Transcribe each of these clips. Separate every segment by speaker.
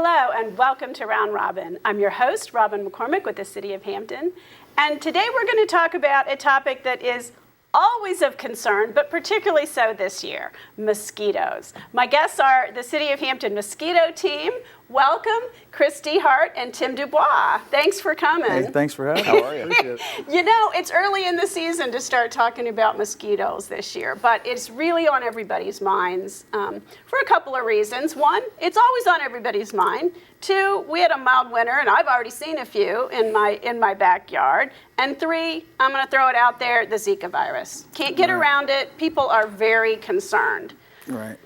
Speaker 1: Hello and welcome to Round Robin. I'm your host, Robin McCormick with the City of Hampton. And today we're going to talk about a topic that is always of concern, but particularly so this year, mosquitoes. My guests are the City of Hampton mosquito team. Welcome, Chris DeHart and Tim Dubois. Thanks for coming.
Speaker 2: Hey, thanks for having me.
Speaker 3: How are you?
Speaker 2: Appreciate it.
Speaker 1: You know, it's early in the season to start talking about mosquitoes this year, but it's really on everybody's minds for a couple of reasons. One, it's always on everybody's mind. Two, we had a mild winter, and I've already seen a few in my backyard. And three, I'm going to throw it out there, the Zika virus. Can't get around it. People are very concerned.
Speaker 2: Right.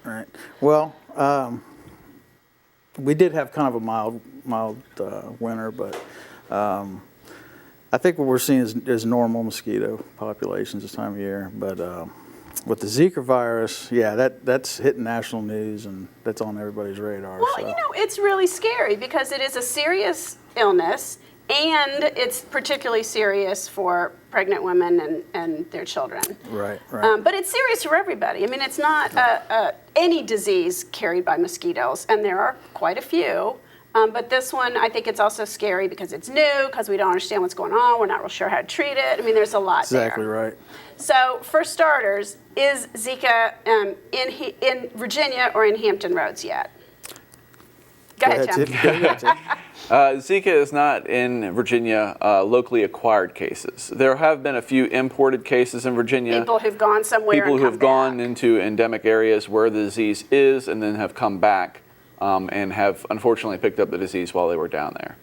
Speaker 2: Well, we did have kind of a mild winter, but I think what we're seeing is normal mosquito populations this time of year. But with the Zika virus, yeah, that's hitting national news, and that's on everybody's radar.
Speaker 1: Well, you know, it's really scary because it is a serious illness, and it's particularly serious for pregnant women and their children.
Speaker 2: Right.
Speaker 1: But it's serious for everybody. I mean, it's not any disease carried by mosquitoes, and there are quite a few. But this one, I think it's also scary because it's new, because we don't understand what's going on. We're not real sure how to treat it. I mean, there's a lot
Speaker 2: Exactly
Speaker 1: there.
Speaker 2: right.
Speaker 1: So, for starters, is Zika in Virginia or in Hampton Roads yet? Go ahead, Tim.
Speaker 2: Tim.
Speaker 3: Zika is not in Virginia locally acquired cases. There have been a few imported cases in Virginia.
Speaker 1: People who've gone somewhere
Speaker 3: People
Speaker 1: and
Speaker 3: who
Speaker 1: come
Speaker 3: have gone
Speaker 1: back.
Speaker 3: into endemic areas where the disease is and then have come back and have unfortunately picked up the disease while they were down there.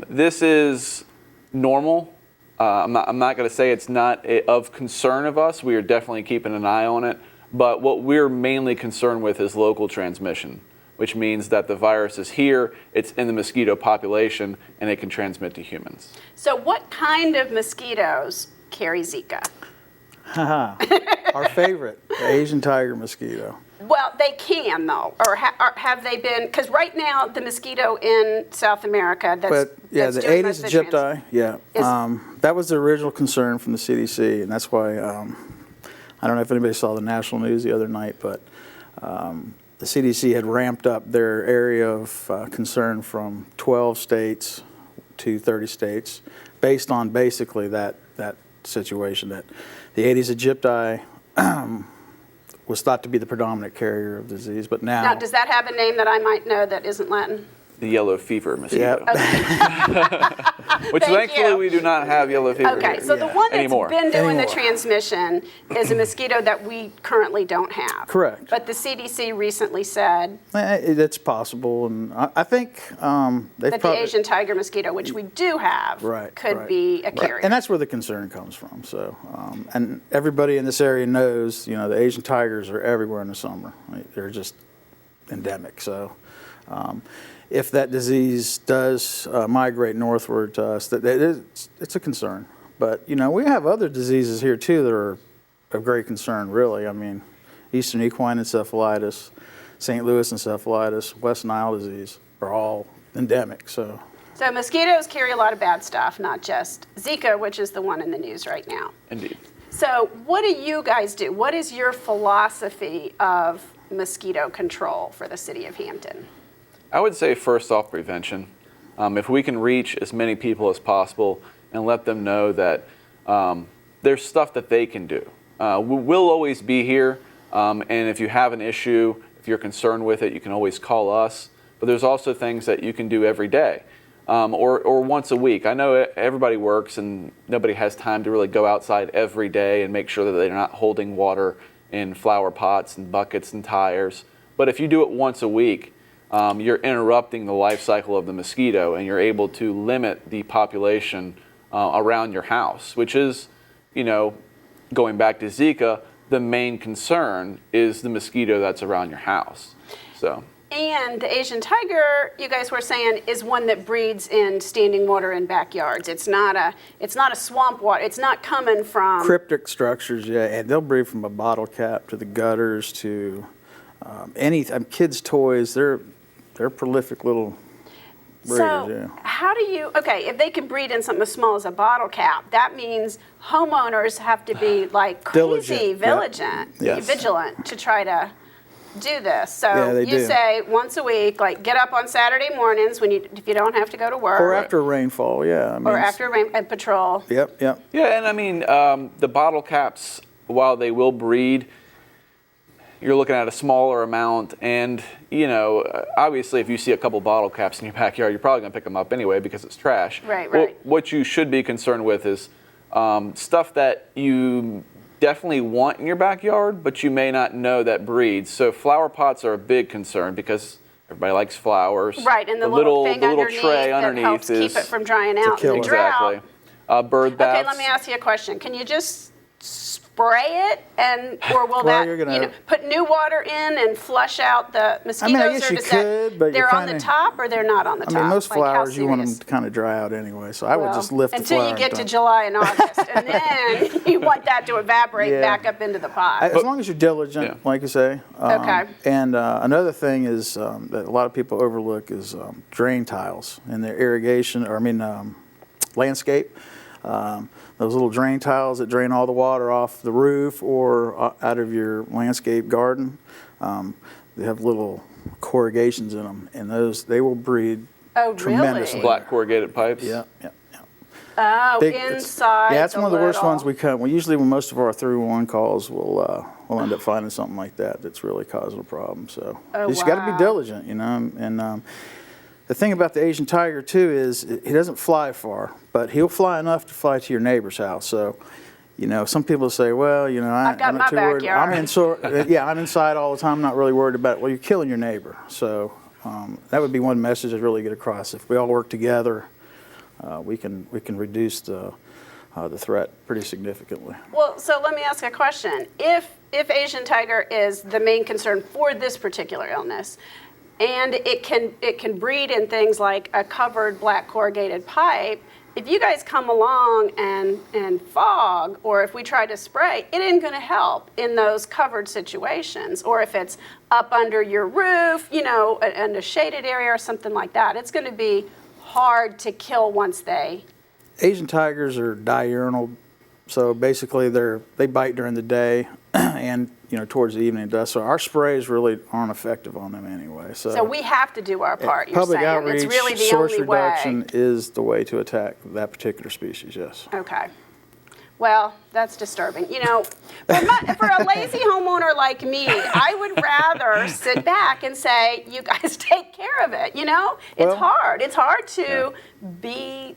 Speaker 3: This is normal. I'm not going to say it's not of concern of us. We are definitely keeping an eye on it. But what we're mainly concerned with is local transmission, which means that the virus is here, it's in the mosquito population, and it can transmit to humans.
Speaker 1: So what kind of mosquitoes carry Zika?
Speaker 2: Our favorite, the Asian tiger mosquito.
Speaker 1: Well, they can, though, or have they been? Because right now, the mosquito in South America that's
Speaker 2: the
Speaker 1: doing
Speaker 2: Aedes
Speaker 1: most of the
Speaker 2: aegypti, that was the original concern from the CDC, and that's why, I don't know if anybody saw the national news the other night, but the CDC had ramped up their area of concern from 12 states to 30 states based on basically that situation, that the Aedes aegypti was thought to be the predominant carrier of disease, but
Speaker 1: Now, does that have a name that I might know that isn't Latin?
Speaker 3: The yellow fever mosquito.
Speaker 1: Okay.
Speaker 3: Which thankfully we do not have yellow fever
Speaker 1: Okay,
Speaker 3: here
Speaker 1: so the one that's
Speaker 3: anymore.
Speaker 1: been doing the transmission is a mosquito that we currently don't have.
Speaker 2: Correct.
Speaker 1: But the CDC recently said
Speaker 2: It's possible, and I think they've
Speaker 1: that the Asian tiger mosquito, which we do have, could be a carrier.
Speaker 2: And that's where the concern comes from. So, and everybody in this area knows, you know, the Asian tigers are everywhere in the summer. They're just endemic. So, if that disease does migrate northward to us, it's a concern. But, you know, we have other diseases here, too, that are of great concern, really. I mean, Eastern equine encephalitis, St. Louis encephalitis, West Nile disease are all endemic. So
Speaker 1: mosquitoes carry a lot of bad stuff, not just Zika, which is the one in the news right now.
Speaker 3: Indeed.
Speaker 1: So what do you guys do? What is your philosophy of mosquito control for the City of Hampton?
Speaker 3: I would say first off prevention. If we can reach as many people as possible and let them know that there's stuff that they can do. We'll always be here, and if you have an issue, if you're concerned with it, you can always call us. But there's also things that you can do every day or once a week. I know everybody works and nobody has time to really go outside every day and make sure that they're not holding water in flower pots and buckets and tires. But if you do it once a week, you're interrupting the life cycle of the mosquito, and you're able to limit the population around your house, which is, you know, going back to Zika, the main concern is the mosquito that's around your house. So.
Speaker 1: And the Asian tiger, you guys were saying, is one that breeds in standing water in backyards. It's not a swamp water. It's not coming from
Speaker 2: cryptic structures, yeah, and they'll breed from a bottle cap to the gutters to kids' toys. They're prolific little breeders.
Speaker 1: So how do you, if they can breed in something as small as a bottle cap, that means homeowners have to be like crazy
Speaker 2: Diligent.
Speaker 1: vigilant to try to do this. So
Speaker 2: Yeah, they
Speaker 1: you
Speaker 2: do.
Speaker 1: say once a week, like get up on Saturday mornings if you don't have to go to work.
Speaker 2: Or after rainfall, yeah. I mean,
Speaker 1: Or after rain and patrol.
Speaker 2: Yep, yep.
Speaker 3: Yeah, and I mean, the bottle caps, while they will breed, you're looking at a smaller amount. And, you know, obviously if you see a couple bottle caps in your backyard, you're probably going to pick them up anyway because it's trash.
Speaker 1: Right,
Speaker 3: Well,
Speaker 1: right.
Speaker 3: what you should be concerned with is stuff that you definitely want in your backyard, but you may not know that breeds. So flower pots are a big concern because everybody likes flowers.
Speaker 1: Right, and the little thing
Speaker 3: little
Speaker 1: underneath
Speaker 3: tray
Speaker 1: that
Speaker 3: underneath
Speaker 1: helps
Speaker 3: is
Speaker 1: keep it from drying out in the
Speaker 2: killer.
Speaker 1: drought.
Speaker 3: Exactly. Bird baths.
Speaker 1: Okay, let me ask you a question. Can you just spray it, or will
Speaker 2: Well,
Speaker 1: that
Speaker 2: you're gonna-
Speaker 1: put new water in and flush out the mosquitoes?
Speaker 2: I guess
Speaker 1: or
Speaker 2: you
Speaker 1: does
Speaker 2: could, but
Speaker 1: they're
Speaker 2: you're
Speaker 1: on the
Speaker 2: kinda-
Speaker 1: top or they're not on the top?
Speaker 2: I mean, most
Speaker 1: Like, how
Speaker 2: flowers, you want them
Speaker 1: serious?
Speaker 2: to kind of dry out anyway. So I would
Speaker 1: Well,
Speaker 2: just lift the
Speaker 1: until
Speaker 2: flower
Speaker 1: you get
Speaker 2: and
Speaker 1: to
Speaker 2: dump.
Speaker 1: July and August, and then you want that to evaporate
Speaker 2: Yeah.
Speaker 1: back up into the pot.
Speaker 2: As long as you're diligent,
Speaker 3: Yeah.
Speaker 2: like you say.
Speaker 1: Okay.
Speaker 2: And another thing is that a lot of people overlook is drain tiles in their irrigation, or landscape. Those little drain tiles that drain all the water off the roof or out of your landscape garden, they have little corrugations in them, and they will breed
Speaker 1: Oh,
Speaker 2: tremendously.
Speaker 1: really?
Speaker 3: Black corrugated pipes.
Speaker 2: Yeah, yeah, yeah.
Speaker 1: Oh,
Speaker 2: It's-
Speaker 1: inside.
Speaker 2: Yeah, that's one of the worst
Speaker 1: little-
Speaker 2: ones we cut. Well, usually when most of our 311 calls, we'll end up finding something like that that's really causing a problem. So
Speaker 1: Oh,
Speaker 2: you just got to
Speaker 1: wow.
Speaker 2: be diligent, you know. And the thing about the Asian tiger too is he doesn't fly far, but he'll fly enough to fly to your neighbor's house. So, you know, some people say, well, you know,
Speaker 1: I've got
Speaker 2: I'm
Speaker 1: my
Speaker 2: not too worried.
Speaker 1: backyard.
Speaker 2: I'm inside all the time. I'm not really worried about it. Well, you're killing your neighbor. So that would be one message to really get across. If we all work together, we can reduce the threat pretty significantly.
Speaker 1: Well, so let me ask a question. If Asian tiger is the main concern for this particular illness, and it can breed in things like a covered black corrugated pipe, if you guys come along and fog, or if we try to spray, it ain't going to help in those covered situations. Or if it's up under your roof, you know, in a shaded area or something like that, it's going to be hard to kill once they.
Speaker 2: Asian tigers are diurnal, so basically they bite during the day and, you know, towards the evening dusk. So our sprays really aren't effective on them anyway.
Speaker 1: So we have to do our part. You're
Speaker 2: public
Speaker 1: saying
Speaker 2: outreach,
Speaker 1: it's really the
Speaker 2: source
Speaker 1: only
Speaker 2: reduction
Speaker 1: way.
Speaker 2: is the way to attack that particular species. Yes.
Speaker 1: Okay. Well, that's disturbing. You know, for a lazy homeowner like me, I would rather sit back and say, you guys take care of it. You know, it's
Speaker 2: Well,
Speaker 1: hard. It's hard to be.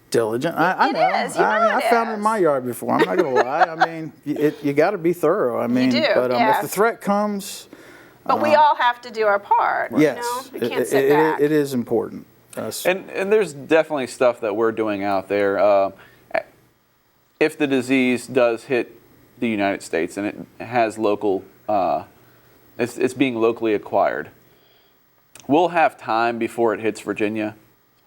Speaker 2: Diligent. I
Speaker 1: It
Speaker 2: know.
Speaker 1: is. You know
Speaker 2: I
Speaker 1: it
Speaker 2: found it in
Speaker 1: is.
Speaker 2: my yard before. I'm not going to lie. I mean, you got to be thorough. I mean,
Speaker 1: do,
Speaker 2: but
Speaker 1: yeah.
Speaker 2: if the threat comes,
Speaker 1: But we all have to do our part.
Speaker 2: yes,
Speaker 1: You know, we can't sit back.
Speaker 2: it is important.
Speaker 3: And there's definitely stuff that we're doing out there. If the disease does hit the United States and it has local, it's being locally acquired, we'll have time before it hits Virginia.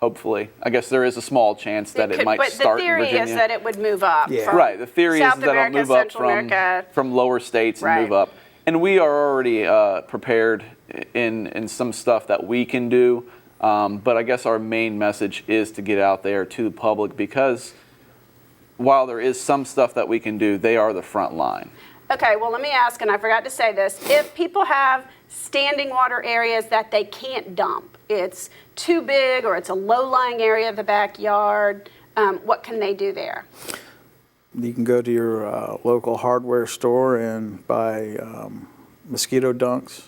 Speaker 3: Hopefully, I guess there is a small chance that it might
Speaker 1: but
Speaker 3: start
Speaker 1: the
Speaker 3: in
Speaker 1: theory
Speaker 3: Virginia.
Speaker 1: is that it would move up.
Speaker 2: Yeah.
Speaker 1: From
Speaker 3: Right. The theory
Speaker 1: South
Speaker 3: is that it'll
Speaker 1: America,
Speaker 3: move up
Speaker 1: Central America.
Speaker 3: from lower states and
Speaker 1: Right.
Speaker 3: move up. And we are already prepared in some stuff that we can do. But I guess our main message is to get out there to the public because while there is some stuff that we can do, they are the front line.
Speaker 1: Okay, well, let me ask, and I forgot to say this. If people have standing water areas that they can't dump, it's too big or it's a low-lying area of the backyard, what can they do there?
Speaker 2: You can go to your local hardware store and buy mosquito dunks.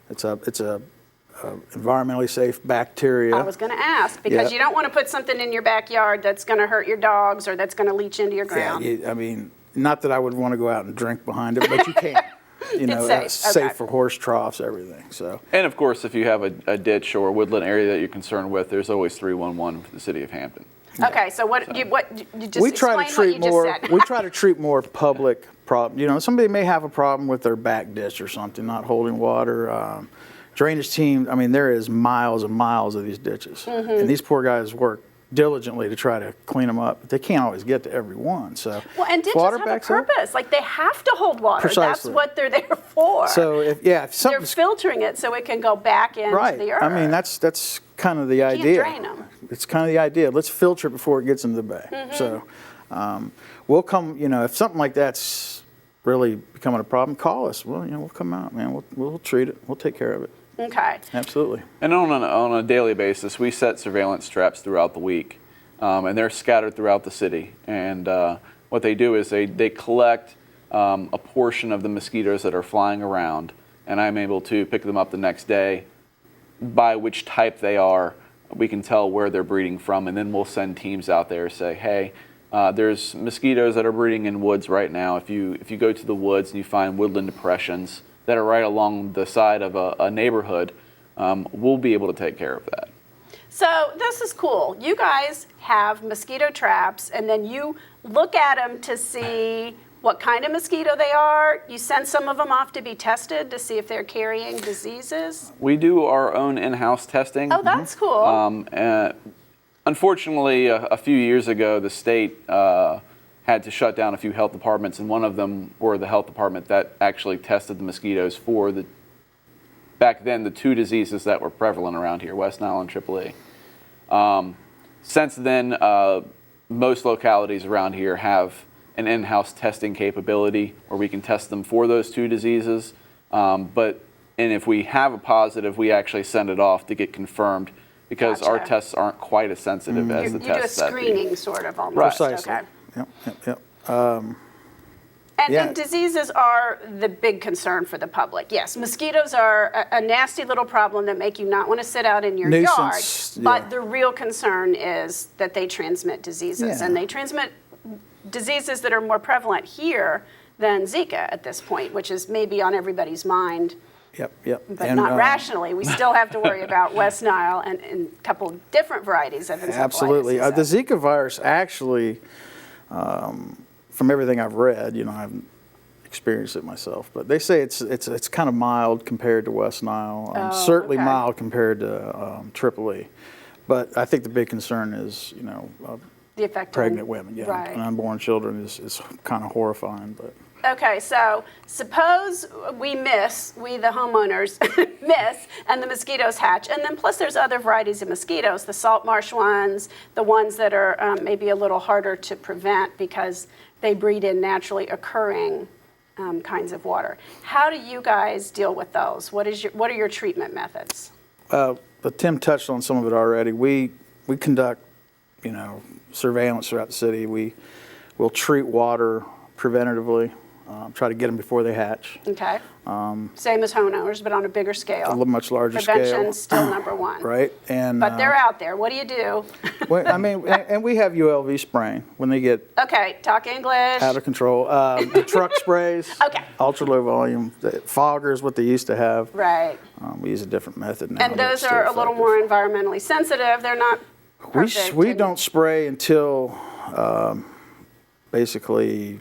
Speaker 2: It's a environmentally safe bacteria.
Speaker 1: I was going to ask, because
Speaker 2: Yeah.
Speaker 1: you don't want to put something in your backyard that's going to hurt your dogs or that's going to leach into your ground.
Speaker 2: I mean, not that I would want to go out and drink behind it, but you can. You know,
Speaker 1: It's safe. Okay.
Speaker 2: for horse troughs, everything. So
Speaker 3: And of course, if you have a ditch or a woodland area that you're concerned with, there's always 311 for the city of Hampton.
Speaker 1: Okay, so you just
Speaker 2: we try to
Speaker 1: explain
Speaker 2: treat
Speaker 1: what you
Speaker 2: more.
Speaker 1: just said.
Speaker 2: We try to treat more public problem. You know, somebody may have a problem with their back ditch or something, not holding water. Drainage team. I mean, there is miles and miles of these ditches,
Speaker 1: Mm-hmm.
Speaker 2: and these poor guys work diligently to try to clean them up. But they can't always get to every one. So
Speaker 1: Well, and ditches
Speaker 2: water
Speaker 1: have a
Speaker 2: backs up.
Speaker 1: purpose. Like, they have to hold water. That's
Speaker 2: Precisely.
Speaker 1: what they're there for.
Speaker 2: So if
Speaker 1: they're
Speaker 2: something's
Speaker 1: filtering it so it can go back into
Speaker 2: right,
Speaker 1: the earth.
Speaker 2: I mean that's kind of the
Speaker 1: can't
Speaker 2: idea.
Speaker 1: drain 'em.
Speaker 2: It's kind of the idea. Let's filter it before it gets into the bay.
Speaker 1: Mm-hmm.
Speaker 2: So we'll come. You know, if something like that's really becoming a problem, call us. Well, we'll come out, man. We'll treat it. We'll take care of it.
Speaker 1: Okay.
Speaker 2: Absolutely.
Speaker 3: And on a daily basis, we set surveillance traps throughout the week, and they're scattered throughout the city. And what they do is they collect a portion of the mosquitoes that are flying around, and I'm able to pick them up the next day. By which type they are, we can tell where they're breeding from, and then we'll send teams out there and say, hey, there's mosquitoes that are breeding in woods right now. If you go to the woods and you find woodland depressions that are right along the side of a neighborhood, we'll be able to take care of that.
Speaker 1: So this is cool. You guys have mosquito traps, and then you look at them to see what kind of mosquito they are. You send some of them off to be tested to see if they're carrying diseases.
Speaker 3: We do our own in-house testing.
Speaker 1: Oh, that's cool.
Speaker 3: Unfortunately, a few years ago, the state had to shut down a few health departments, and one of them were the health department that actually tested the mosquitoes for back then, the two diseases that were prevalent around here, West Nile and Triple A. Since then, most localities around here have an in-house testing capability where we can test them for those two diseases. And if we have a positive, we actually send it off to get confirmed, because our tests aren't quite as sensitive as the tests that
Speaker 1: you do a screening sort of almost.
Speaker 3: Right.
Speaker 2: Precisely.
Speaker 1: Okay.
Speaker 2: Yep.
Speaker 1: And diseases are the big concern for the public. Yes, mosquitoes are a nasty little problem that make you not want to sit out in your
Speaker 2: Nuisance,
Speaker 1: yard. But the real concern is that they transmit diseases,
Speaker 2: Yeah.
Speaker 1: and they transmit diseases that are more prevalent here than Zika at this point, which is maybe on everybody's mind.
Speaker 2: Yep.
Speaker 1: But not rationally. We still have to worry about West Nile and a couple of different varieties of encephalitis.
Speaker 2: Absolutely. The Zika virus actually, from everything I've read, I haven't experienced it myself, but they say it's kind of mild compared to West Nile. Certainly mild compared to Triple E. But I think the big concern is,
Speaker 1: the effect
Speaker 2: pregnant women,
Speaker 1: right.
Speaker 2: and unborn children is kind of horrifying. But
Speaker 1: okay, so suppose we the homeowners miss, and the mosquitoes hatch, and then plus there's other varieties of mosquitoes, the salt marsh ones, the ones that are maybe a little harder to prevent because they breed in naturally occurring kinds of water. How do you guys deal with those? What are your treatment methods?
Speaker 2: But Tim touched on some of it already. We conduct, surveillance throughout the city. We'll treat water preventatively, try to get them before they hatch.
Speaker 1: Okay. Same as homeowners, but on a bigger scale.
Speaker 2: A little much larger
Speaker 1: Prevention's
Speaker 2: scale.
Speaker 1: still number one.
Speaker 2: Right.
Speaker 1: But they're out there. What do you do?
Speaker 2: Well, and we have ULV spraying when they get
Speaker 1: Okay, talk English.
Speaker 2: out of control. The truck sprays.
Speaker 1: Okay.
Speaker 2: Ultra low volume. The foggers, what they used to have.
Speaker 1: Right.
Speaker 2: We use a different method now.
Speaker 1: And those are a little more environmentally sensitive. They're not perfect.
Speaker 2: We don't spray until basically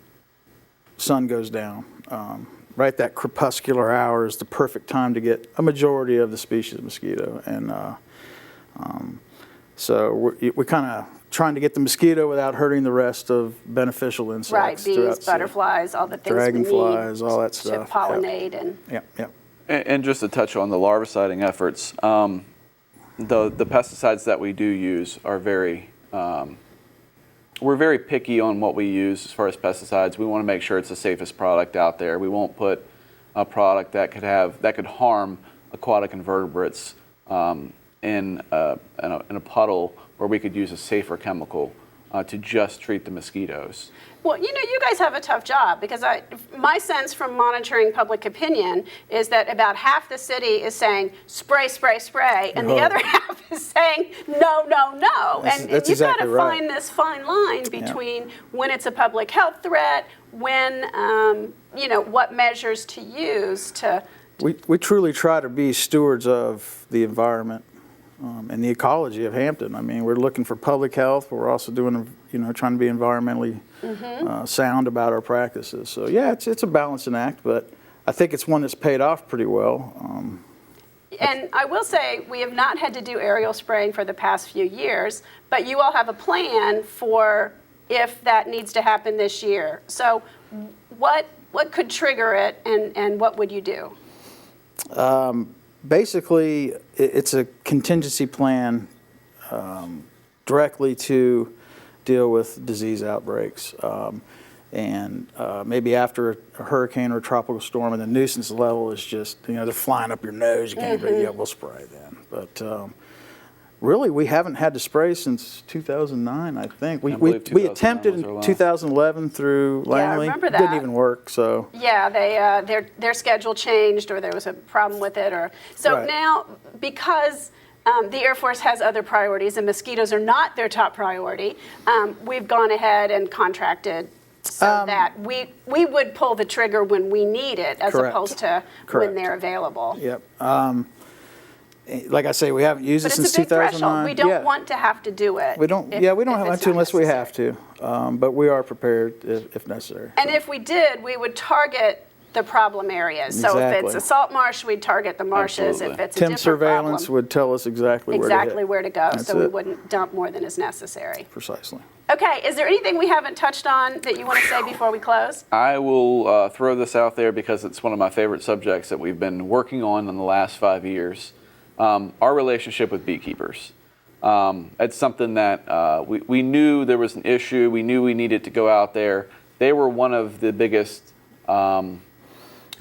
Speaker 2: sun goes down. Right, that crepuscular hour is the perfect time to get a majority of the species of mosquito. And so we're kind of trying to get the mosquito without hurting the rest of beneficial insects.
Speaker 1: Right, bees,
Speaker 2: the
Speaker 1: butterflies, all the things
Speaker 2: dragonflies,
Speaker 1: we need
Speaker 2: all that
Speaker 1: to
Speaker 2: stuff.
Speaker 1: pollinate. And
Speaker 2: Yep.
Speaker 3: And just to touch on the larviciding efforts, the pesticides that we do use are we're very picky on what we use as far as pesticides. We want to make sure it's the safest product out there. We won't put a product that could harm aquatic invertebrates in a puddle where we could use a safer chemical to just treat the mosquitoes.
Speaker 1: well, you guys have a tough job because my sense from monitoring public opinion is that about half the city is saying spray, spray, spray, and the other half is saying no, no, no. And you've
Speaker 2: exactly
Speaker 1: got to
Speaker 2: right.
Speaker 1: find this fine line between when it's a public health threat, when what measures to use to.
Speaker 2: We truly try to be stewards of the environment and the ecology of Hampton. I mean, we're looking for public health, but we're also doing, trying to be environmentally sound about our practices. So yeah, it's a balancing act, but I think it's one that's paid off pretty well.
Speaker 1: And I will say we have not had to do aerial spraying for the past few years, but you all have a plan for if that needs to happen this year. So what could trigger it, and what would you do?
Speaker 2: Basically, it's a contingency plan directly to deal with disease outbreaks. and maybe after a hurricane or a tropical storm, and the nuisance level is just, they're flying up your nose. You can't breathe. Yeah, we'll spray then. But really, we haven't had to spray since 2009, I think. We attempted in 2011 through Langley.
Speaker 1: Yeah, I remember that.
Speaker 2: Didn't even work, so.
Speaker 1: Yeah, their schedule changed, or there was a problem with it, or so
Speaker 2: Right.
Speaker 1: now, because the Air Force has other priorities and mosquitoes are not their top priority, we've gone ahead and contracted so that we would pull the trigger when we need it, as
Speaker 2: Correct.
Speaker 1: opposed to
Speaker 2: Correct.
Speaker 1: when they're available.
Speaker 2: Yep. Like I say, we haven't used
Speaker 1: But
Speaker 2: it
Speaker 1: it's
Speaker 2: since
Speaker 1: a big
Speaker 2: 2009.
Speaker 1: threshold. We don't
Speaker 2: Yeah.
Speaker 1: want to have to do it.
Speaker 2: We don't.
Speaker 1: if-
Speaker 2: Yeah, we don't
Speaker 1: if
Speaker 2: have
Speaker 1: it's
Speaker 2: to
Speaker 1: not
Speaker 2: unless we have
Speaker 1: necessary.
Speaker 2: to. But we are prepared if necessary.
Speaker 1: And if we did, we would target the problem areas. So if it's
Speaker 2: Exactly.
Speaker 1: a salt marsh, we'd target the marshes.
Speaker 3: Absolutely.
Speaker 1: If it's a
Speaker 2: Tim
Speaker 1: different
Speaker 2: surveillance
Speaker 1: problem,
Speaker 2: would tell us exactly
Speaker 1: where to go,
Speaker 2: That's
Speaker 1: so we
Speaker 2: it.
Speaker 1: wouldn't dump more than is necessary.
Speaker 2: Precisely.
Speaker 1: Okay, is there anything we haven't touched on that you want to say before we close?
Speaker 3: I will throw this out there because it's one of my favorite subjects that we've been working on in the last 5 years. Our relationship with beekeepers. It's something that we knew there was an issue. We knew we needed to go out there. They were one of the biggest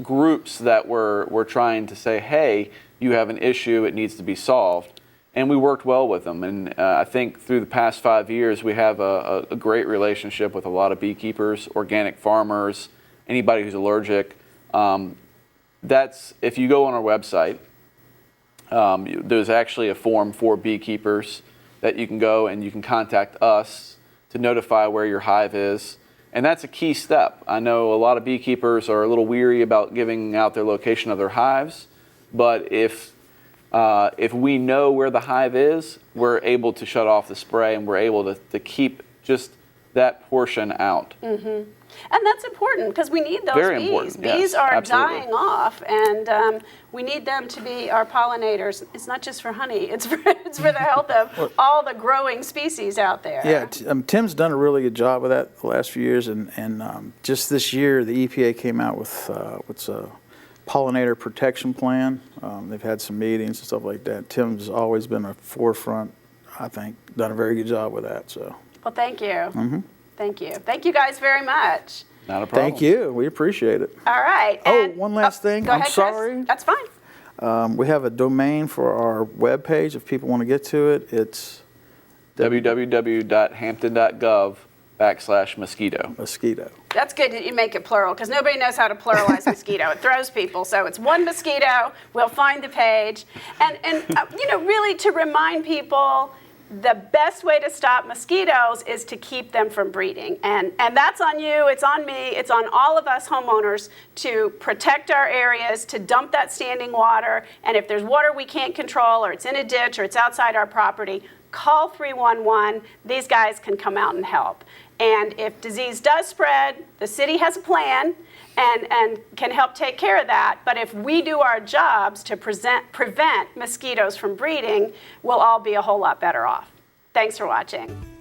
Speaker 3: groups that were trying to say, hey, you have an issue, it needs to be solved. And we worked well with them. And I think through the past 5 years, we have a great relationship with a lot of beekeepers, organic farmers, anybody who's allergic. If you go on our website, there's actually a form for beekeepers that you can go and you can contact us to notify where your hive is. And that's a key step. I know a lot of beekeepers are a little weary about giving out their location of their hives, but if we know where the hive is, we're able to shut off the spray and we're able to keep just that portion out.
Speaker 1: Mm-hmm. And that's important because we need those
Speaker 3: Very
Speaker 1: bees.
Speaker 3: important,
Speaker 1: Bees
Speaker 3: yes,
Speaker 1: are
Speaker 3: absolutely.
Speaker 1: dying off, and we need them to be our pollinators. It's not just for honey; it's for the health of all the growing species out there.
Speaker 2: Yeah, Tim's done a really good job with that the last few years, and just this year the EPA came out with what's a pollinator protection plan. They've had some meetings and stuff like that. Tim's always been a forefront. I think done a very good job with that. So.
Speaker 1: Well, thank you.
Speaker 2: Mm-hmm.
Speaker 1: Thank you. Thank you guys very much.
Speaker 3: Not a problem.
Speaker 2: Thank you. We appreciate it.
Speaker 1: All right.
Speaker 2: Oh, one last thing.
Speaker 1: Go
Speaker 2: I'm
Speaker 1: ahead, Chris.
Speaker 2: sorry.
Speaker 1: That's fine.
Speaker 2: We have a domain for our webpage if people want to get to it. It's
Speaker 3: www.hampton.gov/mosquito.
Speaker 2: mosquito.
Speaker 1: That's good that you make it plural because nobody knows how to pluralize mosquito. It throws people. So it's one mosquito. We'll find the page. And really to remind people, the best way to stop mosquitoes is to keep them from breeding. And that's on you, it's on me, it's on all of us homeowners to protect our areas, to dump that standing water. And if there's water we can't control, or it's in a ditch, or it's outside our property, call 311. These guys can come out and help. And if disease does spread, the city has a plan and can help take care of that. But if we do our jobs to prevent mosquitoes from breeding, we'll all be a whole lot better off. Thanks for watching.